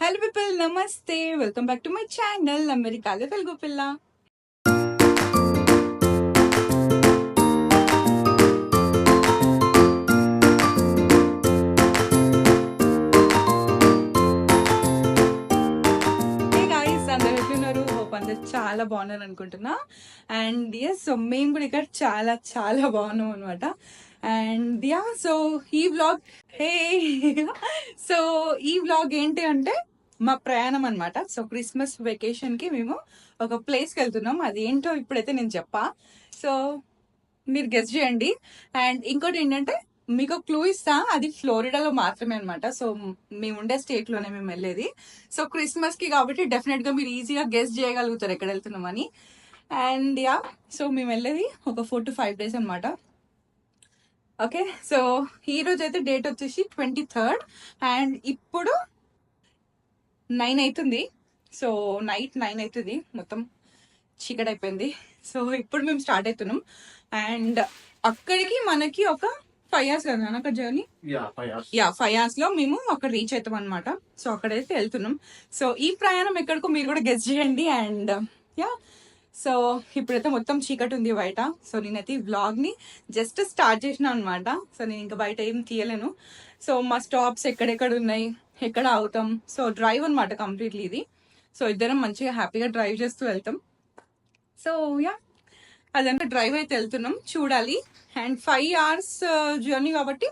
Hello people, నమస్తే. Welcome back to my channel అమెరికాలో తెలుగు పిల్ల. అందరూ ఎట్లున్నారు? హోప్ అందరు చాలా బాగున్నారు అనుకుంటున్నా. అండ్ ఎస్, సో మేము కూడా ఇక్కడ చాలా చాలా బాగున్నాం అనమాట. అండ్ యా, సో ఈ వ్లాగ్ సో ఈ వ్లాగ్ ఏంటి అంటే మా ప్రయాణం అనమాట. సో క్రిస్మస్ వెకేషన్ కి మేము ఒక ప్లేస్కి వెళ్తున్నాం. అది ఏంటో ఇప్పుడైతే నేను చెప్పా. సో మీరు గెస్ చేయండి. అండ్ ఇంకోటి ఏంటంటే మీకు క్లూ ఇస్తా, అది ఫ్లోరిడాలో మాత్రమే అనమాట. సో మేము ఉండే స్టేట్ లోనే మేము వెళ్ళేది. సో క్రిస్మస్ కి కాబట్టి డెఫినెట్ గా మీరు ఈజీగా గెస్ చేయగలుగుతారు ఎక్కడ వెళ్తున్నామని. అండ్ యా, సో మేము వెళ్ళేది ఒక 4 to 5 days అనమాట. ఓకే, సో ఈ రోజు అయితే డేట్ వచ్చేసి 23rd అండ్ ఇప్పుడు 9 అవుతుంది. సో నైట్ 9 అవుతుంది, మొత్తం చీకటి అయిపోయింది. సో ఇప్పుడు మేము స్టార్ట్ అవుతున్నాం. అండ్ అక్కడికి మనకి ఒక 5 hours కదా అక్కడ జర్నీ. 5 hours లో మేము అక్కడ రీచ్ అవుతాం అనమాట. సో అక్కడైతే వెళ్తున్నాం. సో ఈ ప్రయాణం ఎక్కడికో మీరు కూడా గెస్ చేయండి. అండ్ యా, సో ఇప్పుడైతే మొత్తం చీకటి ఉంది బయట. సో నేనైతే ఈ వ్లాగ్ ని జస్ట్ స్టార్ట్ చేసిన అనమాట. సో నేను ఇంకా బయట ఏం తీయలేను. సో మా స్టాప్స్ ఎక్కడెక్కడ ఉన్నాయి, ఎక్కడ అవుతాం, సో డ్రైవ్ అనమాట కంప్లీట్లీ ఇది. సో ఇద్దరం మంచిగా హ్యాపీగా డ్రైవ్ చేస్తూ వెళ్తాం. సో యా, అదంతా డ్రైవ్ అయితే వెళ్తున్నాం, చూడాలి. అండ్ 5 hours జర్నీ కాబట్టి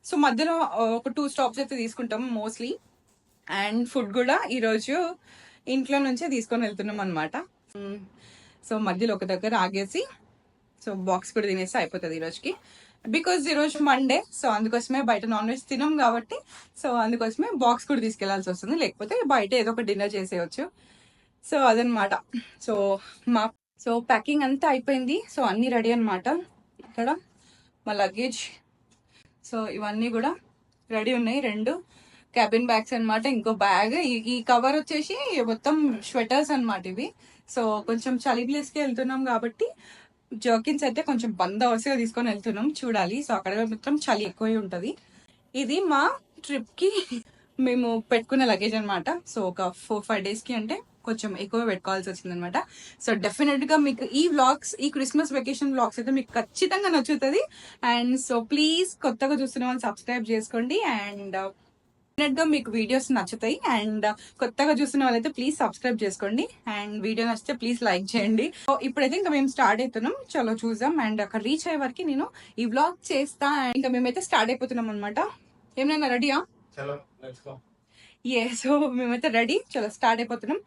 సో మధ్యలో ఒక 2 stops అయితే తీసుకుంటాం మోస్ట్లీ. అండ్ ఫుడ్ కూడా ఈరోజు ఇంట్లో నుంచే తీసుకొని వెళ్తున్నాం అనమాట. సో మధ్యలో ఒక దగ్గర ఆగేసి సో బాక్స్ కూడా తినేసి అయిపోతుంది ఈరోజుకి. బికాజ్ ఈరోజు మండే, సో అందుకోసమే బయట నాన్ వెజ్ తినం కాబట్టి సో అందుకోసమే బాక్స్ కూడా తీసుకెళ్లాల్సి వస్తుంది. లేకపోతే బయట ఏదో ఒక డిన్నర్ చేసేయచ్చు. సో అదనమాట. సో ప్యాకింగ్ అంతా అయిపోయింది. సో అన్నీ రెడీ అనమాట. ఇక్కడ మా లగేజ్, సో ఇవన్నీ కూడా రెడీ ఉన్నాయి. 2 క్యాబిన్ బ్యాగ్స్ అనమాట. ఇంకో బ్యాగ్, ఈ కవర్ వచ్చేసి మొత్తం స్వెటర్స్ అనమాట ఇవి. సో కొంచెం చలి ప్లేస్కి వెళ్తున్నాం కాబట్టి జర్కిన్స్ అయితే కొంచెం బందోబస్తుగా తీసుకొని వెళ్తున్నాం, చూడాలి. సో అక్కడ మొత్తం చలి ఎక్కువ ఉంటుంది. ఇది మా ట్రిప్ కి మేము పెట్టుకున్న లగేజ్ అనమాట. సో ఒక 4-5 days కి అంటే కొంచెం ఎక్కువ పెట్టుకోవాల్సి వచ్చింది అనమాట. సో డెఫినెట్ గా మీకు ఈ వ్లాగ్స్, ఈ క్రిస్మస్ వెకేషన్ వ్లాగ్స్ అయితే మీకు ఖచ్చితంగా నచ్చుతుంది. అండ్ సో ప్లీజ్ కొత్తగా చూస్తున్న వాళ్ళు సబ్స్క్రైబ్ చేసుకోండి. అండ్ డెఫినెట్ గా మీకు వీడియోస్ నచ్చుతాయి. అండ్ కొత్తగా చూస్తున్న వాళ్ళైతే ప్లీజ్ సబ్స్క్రైబ్ చేసుకోండి. అండ్ వీడియో నచ్చితే ప్లీజ్ లైక్ చేయండి. సో ఇప్పుడైతే ఇంకా మేము స్టార్ట్ అవుతున్నాం, చలో చూద్దాం. అండ్ అక్కడ రీచ్ అయ్యే వరకు నేను ఈ వ్లాగ్ చేస్తా. ఇంకా మేమైతే స్టార్ట్ అయిపోతున్నాం అనమాట. ఏమైనా రెడీయా? సో మేమైతే రెడీ, చలో స్టార్ట్ అయిపోతున్నాం.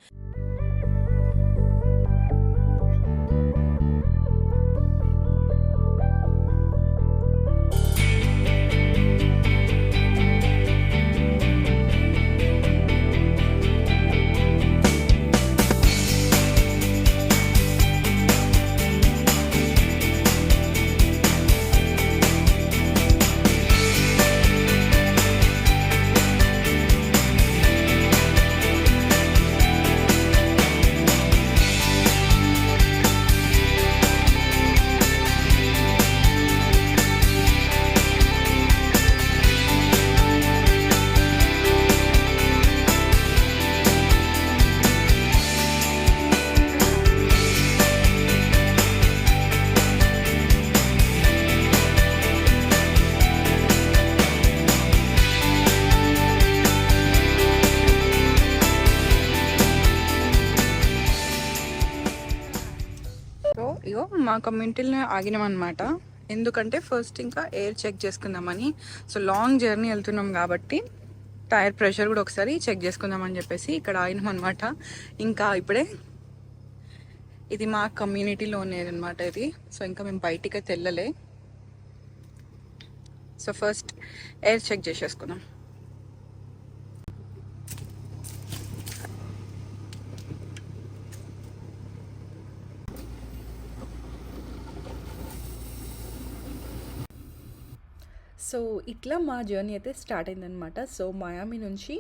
ఇగో మా కమ్యూనిటీలో ఆగినాం అనమాట. ఎందుకంటే ఫస్ట్ ఇంకా ఎయిర్ చెక్ చేసుకుందామని. సో లాంగ్ జర్నీ వెళ్తున్నాం కాబట్టి టైర్ ప్రెషర్ కూడా ఒకసారి చెక్ చేసుకుందామని చెప్పేసి ఇక్కడ ఆగినాం అనమాట. ఇంకా ఇప్పుడే ఇది మా కమ్యూనిటీలో ఉండేది అనమాట ఇది. సో ఇంకా మేము బయటికి అయితే వెళ్ళలే. సో ఫస్ట్ ఎయిర్ చెక్ చేసేసుకుందాం. సో ఇట్లా మా జర్నీ అయితే స్టార్ట్ అయిందనమాట. సో మయామి నుంచి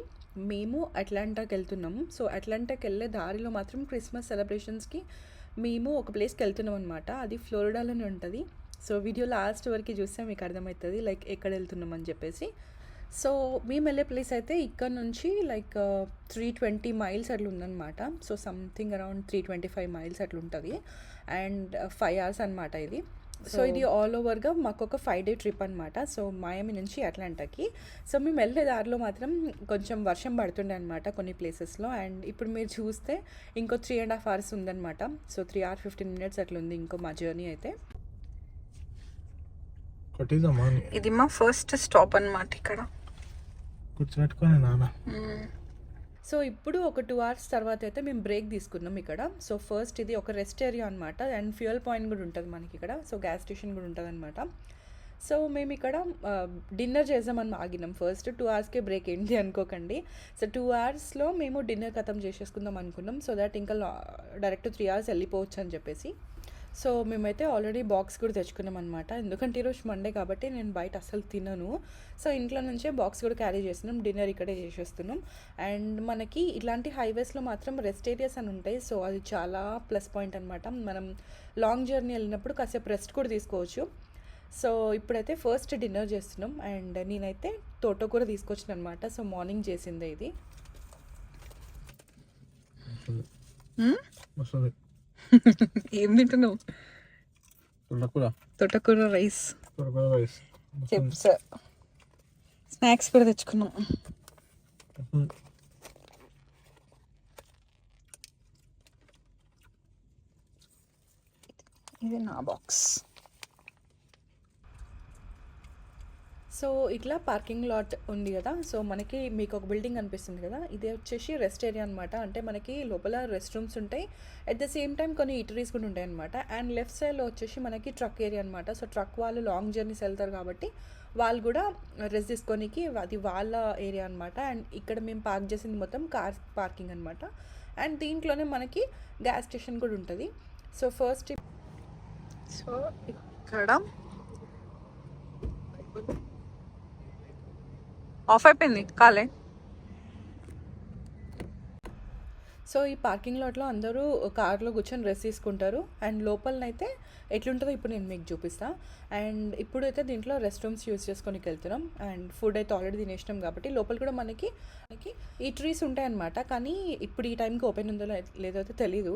మేము అట్లాంటాకి వెళ్తున్నాము. సో అట్లాంటాకి వెళ్ళే దారిలో మాత్రం క్రిస్మస్ సెలబ్రేషన్స్కి మేము ఒక ప్లేస్కి వెళ్తున్నాం అనమాట. అది ఫ్లోరిడాలోనే ఉంటుంది. సో వీడియో లాస్ట్ వరకు చూస్తే మీకు అర్థమవుతుంది లైక్ ఎక్కడ వెళ్తున్నాం అని చెప్పేసి. సో మేము వెళ్ళే ప్లేస్ అయితే ఇక్కడ నుంచి లైక్ 320 మైల్స్ అట్లా ఉందన్నమాట. సో సంథింగ్ అరౌండ్ 325 మైల్స్ అట్లా ఉంటుంది. అండ్ 5 అవర్స్ అనమాట ఇది. సో ఇది ఆల్ ఓవర్గా మాకు ఒక 5 డే ట్రిప్ అనమాట. సో మాయామి నుంచి అట్లాంటాకి. సో మేము వెళ్ళే దారిలో మాత్రం కొంచెం వర్షం పడుతుండే అనమాట కొన్ని ప్లేసెస్లో. అండ్ ఇప్పుడు మీరు చూస్తే ఇంకో 3.5 అవర్స్ ఉందన్నమాట. సో 3 hours 15 minutes అట్లా ఉంది ఇంకో మా జర్నీ అయితే. ఇది మా ఫస్ట్ స్టాప్ అనమాట ఇక్కడ కూర్చోబెట్టుకొని నాన్న. సో ఇప్పుడు ఒక 2 hours తర్వాత అయితే మేము బ్రేక్ తీసుకున్నాం ఇక్కడ. సో ఫస్ట్ ఇది ఒక రెస్ట్ ఏరియా అనమాట. అండ్ ఫ్యూయల్ పాయింట్ కూడా ఉంటుంది మనకి ఇక్కడ. సో గ్యాస్ స్టేషన్ కూడా ఉంటుంది అనమాట. సో మేము ఇక్కడ డిన్నర్ చేద్దామని ఆగినాం. ఫస్ట్ 2 hours బ్రేక్ ఏంటి అనుకోకండి. సో 2 hoursలో మేము డిన్నర్ ఖతం చేసేసుకుందాం అనుకున్నాం. సో దట్ ఇంకా డైరెక్ట్ 3 hours వెళ్ళిపోవచ్చు అని చెప్పేసి. సో మేమైతే ఆల్రెడీ బాక్స్ కూడా తెచ్చుకున్నాం అనమాట. ఎందుకంటే ఈరోజు మండే కాబట్టి నేను బయట అసలు తినను. సో ఇంట్లో నుంచే బాక్స్ కూడా క్యారీ చేస్తున్నాం. డిన్నర్ ఇక్కడే చేసేస్తున్నాం. అండ్ మనకి ఇలాంటి హైవేస్లో మాత్రం రెస్ట్ ఏరియాస్ అని ఉంటాయి. సో అది చాలా ప్లస్ పాయింట్ అనమాట. మనం లాంగ్ జర్నీ వెళ్ళినప్పుడు కాసేపు రెస్ట్ కూడా తీసుకోవచ్చు. సో ఇప్పుడైతే ఫస్ట్ డిన్నర్ చేస్తున్నాం. అండ్ నేనైతే తోటకూర తీసుకొచ్చిన అనమాట. సో మార్నింగ్ చేసిందే ఇది. ఏం తింటున్నావు? తోటకూర రైస్, చిప్స్, స్నాక్స్ కూడా తెచ్చుకున్నాం. ఇది నా బాక్స్. సో ఇట్లా పార్కింగ్ లాట్ ఉంది కదా. సో మనకి మీకు ఒక బిల్డింగ్ అనిపిస్తుంది కదా, ఇది వచ్చేసి రెస్ట్ ఏరియా అనమాట. అంటే మనకి లోపల రెస్ట్ రూమ్స్ ఉంటాయి. అట్ ద సేమ్ టైం కొన్ని ఈటరీస్ కూడా ఉంటాయి అనమాట. అండ్ లెఫ్ట్ సైడ్లో వచ్చేసి మనకి ట్రక్ ఏరియా అనమాట. సో ట్రక్ వాళ్ళు లాంగ్ జర్నీస్ వెళ్తారు కాబట్టి వాళ్ళు కూడా రెస్ట్ తీసుకోనికి అది వాళ్ళ ఏరియా అనమాట. అండ్ ఇక్కడ మేము పార్క్ చేసింది మొత్తం కార్ పార్కింగ్ అనమాట. అండ్ దీంట్లోనే మనకి గ్యాస్ స్టేషన్ కూడా ఉంటుంది. సో ఫస్ట్ సో ఇక్కడ ఆఫ్ అయిపోయింది కాలే. సో ఈ పార్కింగ్ లాట్లో అందరూ కార్లో కూర్చొని రెస్ట్ తీసుకుంటారు. అండ్ లోపలనైతే ఎట్లుంటుందో ఇప్పుడు నేను మీకు చూపిస్తాను. అండ్ ఇప్పుడైతే దీంట్లో రెస్ట్ రూమ్స్ యూజ్ చేసుకొని వెళ్తున్నాం. అండ్ ఫుడ్ అయితే ఆల్రెడీ తినేసినాం కాబట్టి లోపల కూడా మనకి ఈ ట్రీస్ ఉంటాయన్నమాట. కానీ ఇప్పుడు ఈ టైంకి ఓపెన్ ఉందో లేదో అయితే తెలీదు.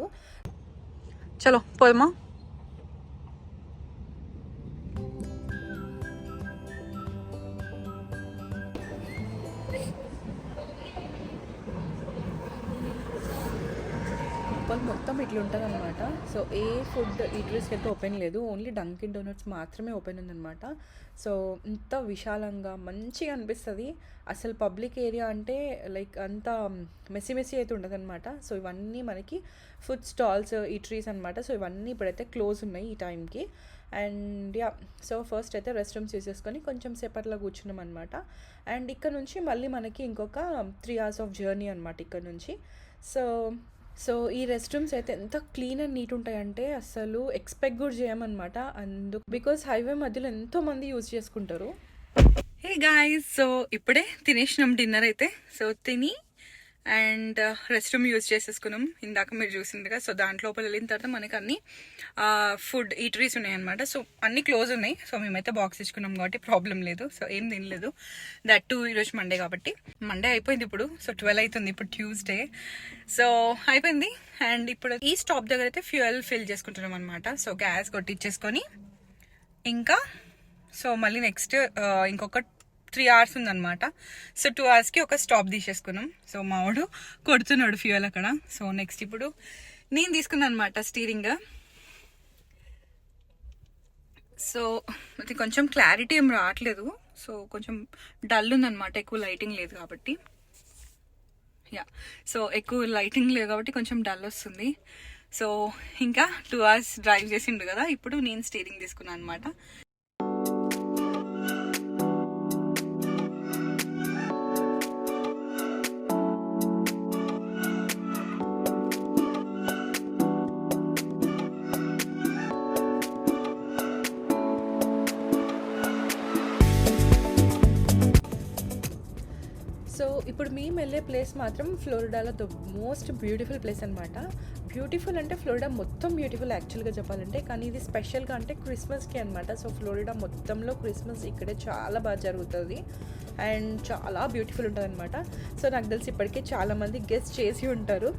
చలో పోదమ్మా. మొత్తం ఇట్లా ఉంటుంది అనమాట. సో ఏ ఫుడ్ ఈటరీస్కి అయితే ఓపెన్ లేదు. ఓన్లీ డంకిన్ డోనట్స్ మాత్రమే ఓపెన్ ఉందన్నమాట. సో ఇంత విశాలంగా మంచిగా అనిపిస్తుంది. అసలు పబ్లిక్ ఏరియా అంటే లైక్ అంత మెస్సీ అయితే ఉండదు అనమాట. సో ఇవన్నీ మనకి ఫుడ్ స్టాల్స్ ఈటరీస్ అనమాట. సో ఇవన్నీ ఇప్పుడైతే క్లోజ్ ఉన్నాయి ఈ టైంకి. అండ్ యా, సో ఫస్ట్ అయితే రెస్ట్ రూమ్స్ యూజ్ చేసుకొని కొంచెం సేపట్లో కూర్చున్నాం అనమాట. అండ్ ఇక్కడ నుంచి మళ్ళీ మనకి ఇంకొక 3 hours ఆఫ్ జర్నీ అనమాట ఇక్కడ నుంచి. సో ఈ రెస్ట్ రూమ్స్ అయితే ఎంత క్లీన్ అండ్ నీట్ ఉంటాయంటే అసలు ఎక్స్పెక్ట్ కూడా చేయమన్నమాట. అందుకు బికాస్ హైవే మధ్యలో ఎంతోమంది యూజ్ చేసుకుంటారు. హే గాయ్స్, సో ఇప్పుడే తినేసినాం డిన్నర్ అయితే. సో తిని అండ్ రెస్ట్ రూమ్ యూజ్ చేసేసుకున్నాం. ఇందాక మీరు చూసిందిగా. సో దాంట్లో వెళ్ళిన తర్వాత మనకి అన్ని ఫుడ్ ఈటరీస్ ఉన్నాయి అనమాట. సో అన్ని క్లోజ్ ఉన్నాయి. సో మేమైతే బాక్స్ ఇచ్చుకున్నాం కాబట్టి ప్రాబ్లం లేదు. సో ఏం తినలేదు. దట్ టు ఈరోజు మండే కాబట్టి. మండే అయిపోయింది ఇప్పుడు. సో 12 అవుతుంది. ఇప్పుడు ట్యూస్డే. సో అయిపోయింది. అండ్ ఇప్పుడు ఈ స్టాప్ దగ్గర అయితే ఫ్యూయల్ ఫిల్ చేసుకుంటున్నాం అనమాట. సో గ్యాస్ కొట్టించేసుకొని ఇంకా సో మళ్ళీ నెక్స్ట్ ఇంకొక 3 hours ఉందన్నమాట. సో 2 hours ఒక స్టాప్ తీసేసుకున్నాం. సో మావాడు కొడుతున్నాడు ఫ్యూయల్ అక్కడ. సో నెక్స్ట్ ఇప్పుడు నేను తీసుకున్నాను అనమాట స్టీరింగ్. సో అది కొంచెం క్లారిటీ ఏం రావట్లేదు. సో కొంచెం డల్ ఉందన్నమాట, ఎక్కువ లైటింగ్ లేదు కాబట్టి. యా, సో ఎక్కువ లైటింగ్ లేదు కాబట్టి కొంచెం డల్ వస్తుంది. సో ఇంకా 2 hours డ్రైవ్ చేసిండు కదా, ఇప్పుడు నేను స్టీరింగ్ తీసుకున్నాను అనమాట. ఇప్పుడు మేము వెళ్ళే ప్లేస్ మాత్రం ఫ్లోరిడాలో ద మోస్ట్ బ్యూటిఫుల్ ప్లేస్ అనమాట. బ్యూటిఫుల్ అంటే ఫ్లోరిడా మొత్తం బ్యూటిఫుల్ యాక్చువల్గా చెప్పాలంటే, కానీ ఇది స్పెషల్గా అంటే క్రిస్మస్కి అనమాట. సో ఫ్లోరిడా మొత్తంలో క్రిస్మస్ ఇక్కడే చాలా బాగా జరుగుతుంది అండ్ చాలా బ్యూటిఫుల్ ఉంటుంది అనమాట. సో నాకు తెలిసి ఇప్పటికే చాలామంది గెస్ట్ చేసి ఉంటారు.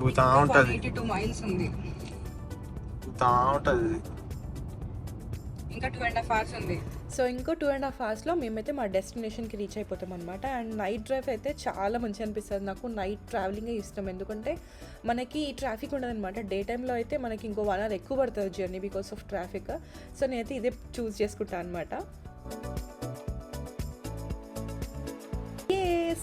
ఊతా ఉంటది 82 మైల్స్ ఉంది, ఊతా ఉంటది. ఇంకా 2.5 hours ఉంది. సో ఇంకో 2.5 hours మేమైతే మా డెస్టినేషన్కి రీచ్ అయిపోతాం అనమాట. అండ్ నైట్ డ్రైవ్ అయితే చాలా మంచి అనిపిస్తుంది. నాకు నైట్ ట్రావెలింగే ఇష్టం, ఎందుకంటే మనకి ఈ ట్రాఫిక్ ఉండదన్నమాట. డే టైంలో అయితే మనకి ఇంకో 1 hour ఎక్కువ పడుతుంది journey because of traffic. So నేనైతే ఇదే చూస్ చేసుకుంటాను అనమాట.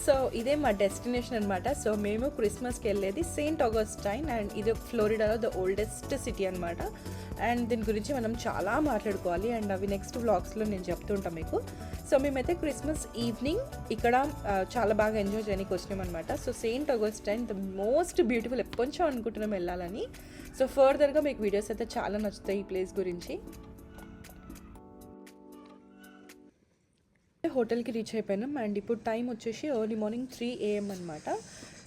సో ఇదే మా డెస్టినేషన్ అనమాట. సో మేము క్రిస్మస్కి వెళ్ళేది సెయింట్ ఆగస్టైన్ అండ్ ఇది ఫ్లోరిడాలో ద ఓల్డెస్ట్ సిటీ అనమాట. అండ్ దీని గురించి మనం చాలా మాట్లాడుకోవాలి అండ్ అవి నెక్స్ట్ వ్లాగ్స్లో నేను చెప్తుంటాను మీకు. సో మేమైతే క్రిస్మస్ ఈవినింగ్ ఇక్కడ చాలా బాగా ఎంజాయ్ చేయడానికి వచ్చినాం అనమాట. So Saint Augustine the most beautiful, ఎప్పటించో అనుకుంటున్నాం వెళ్ళాలని. సో ఫర్దర్గా మీకు వీడియోస్ అయితే చాలా నచ్చుతాయి ఈ ప్లేస్ గురించి. హోటల్కి రీచ్ అయిపోయినాం అండ్ ఇప్పుడు టైం వచ్చేసి ఎర్లీ మార్నింగ్ 3 AM అనమాట.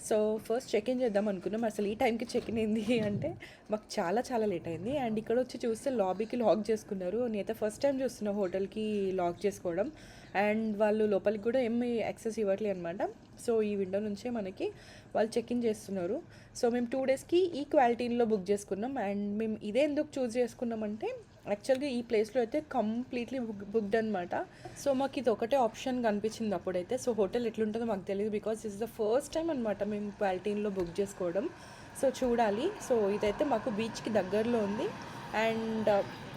సో ఫస్ట్ చెక్ ఇన్ చేద్దాం అనుకున్నాం. అసలు ఈ టైంకి చెక్ ఇన్ అయింది అంటే మాకు చాలా చాలా లేట్ అయింది. అండ్ ఇక్కడ వచ్చి చూస్తే లాబీకి లాక్ చేసుకున్నారు. నేనైతే ఫస్ట్ టైం చూస్తున్నా హోటల్కి లాక్ చేసుకోవడం. అండ్ వాళ్ళు లోపలికి కూడా ఏమి యాక్సెస్ ఇవ్వట్లేదు అనమాట. సో ఈ విండో నుంచే మనకి వాళ్ళు చెక్ ఇన్ చేస్తున్నారు. సో మేము 2 daysకి ఈ క్వాలిటీలో బుక్ చేసుకున్నాం. అండ్ మేము ఇదే ఎందుకు చూస్ చేసుకున్నామంటే యాక్చువల్గా ఈ ప్లేస్లో అయితే కంప్లీట్లీ బుక్డ్ అనమాట. సో మాకు ఇది ఒకటే ఆప్షన్ కనిపించింది అప్పుడైతే. సో హోటల్ ఎట్లుంటుందో మాకు తెలియదు because it's the first time అనమాట మేము క్వాలిటీలో బుక్ చేసుకోవడం. సో చూడాలి. సో ఇదైతే మాకు బీచ్కి దగ్గరలో ఉంది అండ్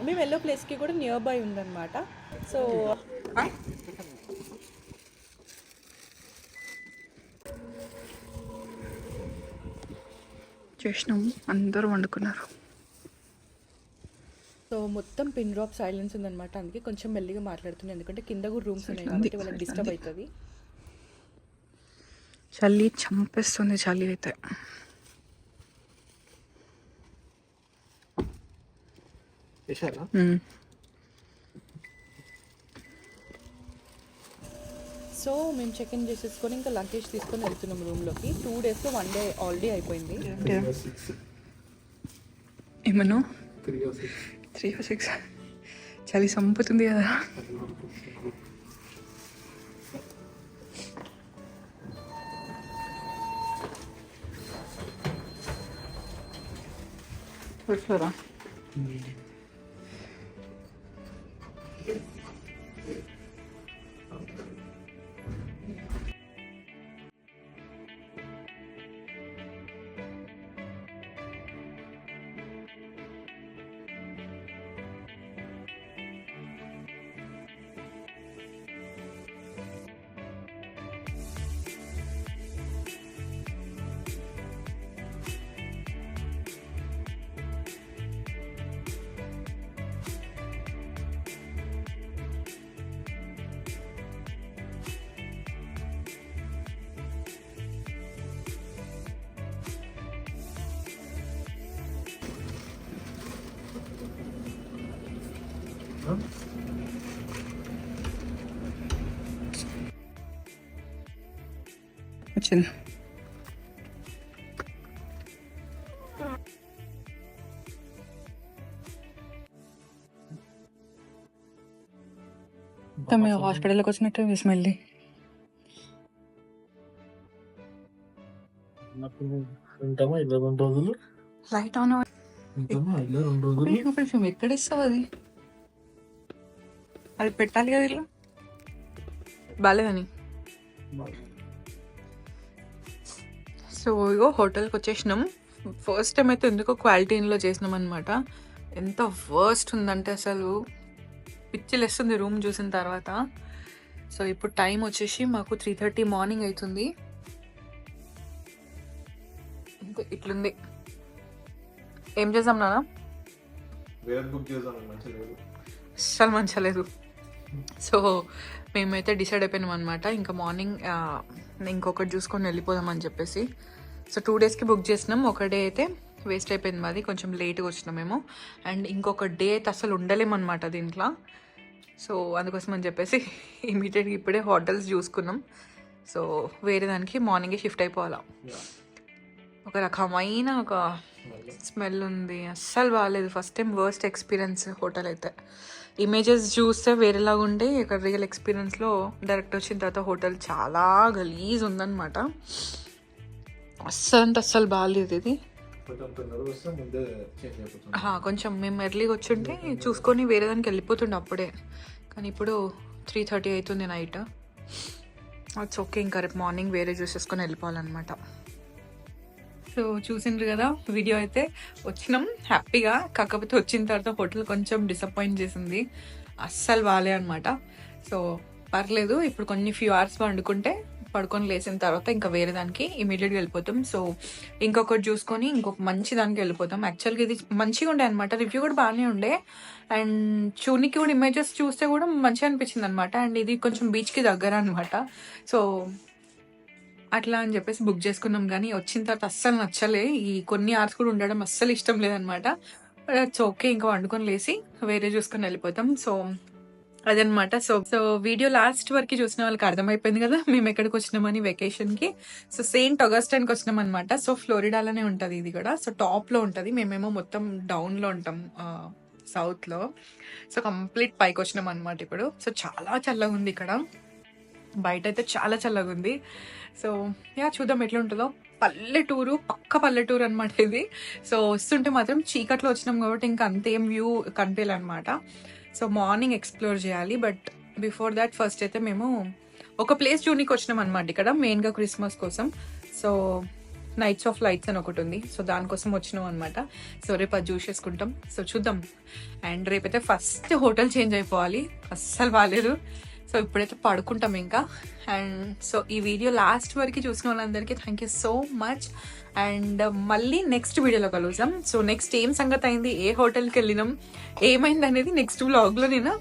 మేము వెళ్ళే ప్లేస్కి కూడా నియర్ బై ఉందన్నమాట. సో చేసినాము, అందరూ వండుకున్నారు. సో మొత్తం పిన్ డ్రాప్ సైలెన్స్ ఉందన్నమాట. అందుకే కొంచెం మెల్లిగా మాట్లాడుతున్నాను, ఎందుకంటే కింద కూడా రూమ్స్ ఉన్నాయి కాబట్టి వాళ్ళకి డిస్టర్బ్ అవుతుంది. చలి చంపేస్తుంది, చలి అయితే. సో మేము చెక్ ఇన్ చేసేసుకొని ఇంకా లగేజ్ తీసుకొని వెళ్తున్నాం రూమ్లోకి. 2 daysలో 1 day ఆల్రెడీ అయిపోయింది. ఏమన్నా 3 or 6 చలి చంపుతుంది కదా. ఫ్లోరా వచ్చింది. మేము హాస్పిటల్కి వచ్చినట్టు స్మెల్ ఉంటామా 22 రోజులు. లైట్ ఆన్ ఉంటామా 22 రోజులు. ఎక్కడ ఇస్తావు అది? అది పెట్టాలి కదా ఇలా బాలేదని. సో ఇగో హోటల్కి వచ్చేసినాం. ఫస్ట్ టైం అయితే ఎందుకో క్వాలిటీలో చేసినాం అనమాట. ఎంత వర్స్ట్ ఉందంటే అసలు పిచ్చిలేస్తుంది రూమ్ చూసిన తర్వాత. సో ఇప్పుడు టైం వచ్చేసి మాకు 3:30 మార్నింగ్ అవుతుంది. ఇంకా ఇట్లుంది. ఏం చేద్దాం నాన్న? అస్సలు మంచిగా లేదు. సో మేమైతే డిసైడ్ అయిపోయినాం అనమాట, ఇంకా మార్నింగ్ ఇంకొకటి చూసుకొని వెళ్ళిపోదామని చెప్పేసి. సో 2 daysకి బుక్ చేసినాం. ఒక డే అయితే వేస్ట్ అయిపోయింది మాది, కొంచెం లేట్గా వచ్చినాం మేము. అండ్ ఇంకొక డే అయితే అసలు ఉండలేమన్నమాట దీంట్లో. సో అందుకోసం అని చెప్పేసి ఇమీడియట్గా ఇప్పుడే హోటల్స్ చూసుకున్నాం. సో వేరే దానికి మార్నింగే షిఫ్ట్ అయిపోవాలా. ఒక రకమైన ఒక స్మెల్ ఉంది, అస్సలు బాగాలేదు. First time worst experience hotel అయితే. ఇమేజెస్ చూస్తే వేరేలాగా ఉండే, ఇక్కడ రియల్ ఎక్స్పీరియన్స్లో డైరెక్ట్ వచ్చిన తర్వాత హోటల్ చాలా గలీజ్ ఉందన్నమాట. అస్సలు బాగాలేదు ఇది. కొంచెం మేము ఎర్లీగా వచ్చుంటే చూసుకొని వేరే దానికి వెళ్ళిపోతుండే అప్పుడే, కానీ ఇప్పుడు 3:30 అవుతుంది నైట్. అట్స్ ఓకే, ఇంకా రేపు మార్నింగ్ వేరే చూసేసుకొని వెళ్ళిపోవాలన్నమాట. సో చూసిండ్రు కదా వీడియో అయితే, వచ్చినాం హ్యాపీగా. కాకపోతే వచ్చిన తర్వాత హోటల్ కొంచెం డిసప్పాయింట్ చేసింది, అస్సలు బాగాలే అనమాట. సో పర్లేదు, ఇప్పుడు కొన్ని ఫ్యూ అవర్స్ పడుకొని లేచిన తర్వాత ఇంకా వేరే దానికి ఇమీడియట్గా వెళ్ళిపోతాం. సో ఇంకొకటి చూసుకొని ఇంకొక మంచి దానికి వెళ్ళిపోతాం. యాక్చువల్గా ఇది మంచిగా ఉండే అనమాట, రివ్యూ కూడా బాగానే ఉండే, అండ్ చూనికి కూడా ఇమేజెస్ చూస్తే కూడా మంచిగా అనిపించింది అనమాట. అండ్ ఇది కొంచెం బీచ్కి దగ్గర అనమాట. సో అట్లా అని చెప్పేసి బుక్ చేసుకున్నాం, కానీ వచ్చిన తర్వాత అస్సలు నచ్చలే. ఈ కొన్ని అవర్స్ కూడా ఉండడం అస్సలు ఇష్టం లేదనమాట. ఇట్స్ ఓకే, ఇంకా వండుకొని లేసి వేరే చూసుకొని వెళ్ళిపోతాం. సో అదనమాట. సో వీడియో లాస్ట్ వరకు చూసిన వాళ్ళకి అర్థమైపోయింది కదా మేము ఎక్కడికి వచ్చినామని, వెకేషన్కి. సో సెయింట్ అగస్టైన్కి వచ్చినాం అనమాట. సో ఫ్లోరిడాలోనే ఉంటుంది ఇది కూడా. సో టాప్లో ఉంటుంది, మేమేమో మొత్తం డౌన్లో ఉంటాం, సౌత్లో. సో కంప్లీట్ పైకి వచ్చినాం అనమాట ఇప్పుడు. సో చాలా చల్లగా ఉంది ఇక్కడ, బయట అయితే చాలా చల్లగా ఉంది. సో చూద్దాం ఎట్లా ఉంటుందో. పల్లెటూరు, పక్క పల్లెటూరు అనమాట ఇది. సో వస్తుంటే మాత్రం చీకట్లో వచ్చినాం కాబట్టి ఇంకా అంతేం వ్యూ కనిపించాలన్నమాట. సో మార్నింగ్ ఎక్స్ప్లోర్ చేయాలి, బట్ బిఫోర్ దాట్ ఫస్ట్ అయితే మేము ఒక ప్లేస్ చూడడానికి వచ్చినాం అనమాట ఇక్కడ, మెయిన్గా క్రిస్మస్ కోసం. సో నైట్స్ ఆఫ్ లైట్స్ అని ఒకటి ఉంది, సో దానికోసం వచ్చినాం అనమాట. సో రేపు అది చూసేసుకుంటాం. సో చూద్దాం. అండ్ రేపైతే ఫస్ట్ హోటల్ చేంజ్ అయిపోవాలి, అస్సలు బాగాలేదు. సో ఇప్పుడైతే పడుకుంటాం ఇంకా. అండ్ సో ఈ వీడియో లాస్ట్ వరకు చూసిన వాళ్ళందరికీ thank you so much. And మళ్ళీ నెక్స్ట్ వీడియోలో కలుద్దాం. సో నెక్స్ట్ ఏం సంగతి అయింది, ఏ హోటల్కి వెళ్ళినాం, ఏమైంది అనేది నెక్స్ట్ వ్లాగ్లో నేను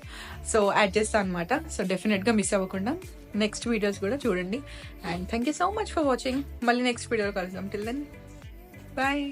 యాడ్ చేస్తాను అనమాట. సో డెఫినెట్గా మిస్ అవ్వకుండా నెక్స్ట్ వీడియోస్ కూడా చూడండి. And thank you so much for watching. మళ్ళీ నెక్స్ట్ వీడియోలో కలుద్దాం. Till then bye.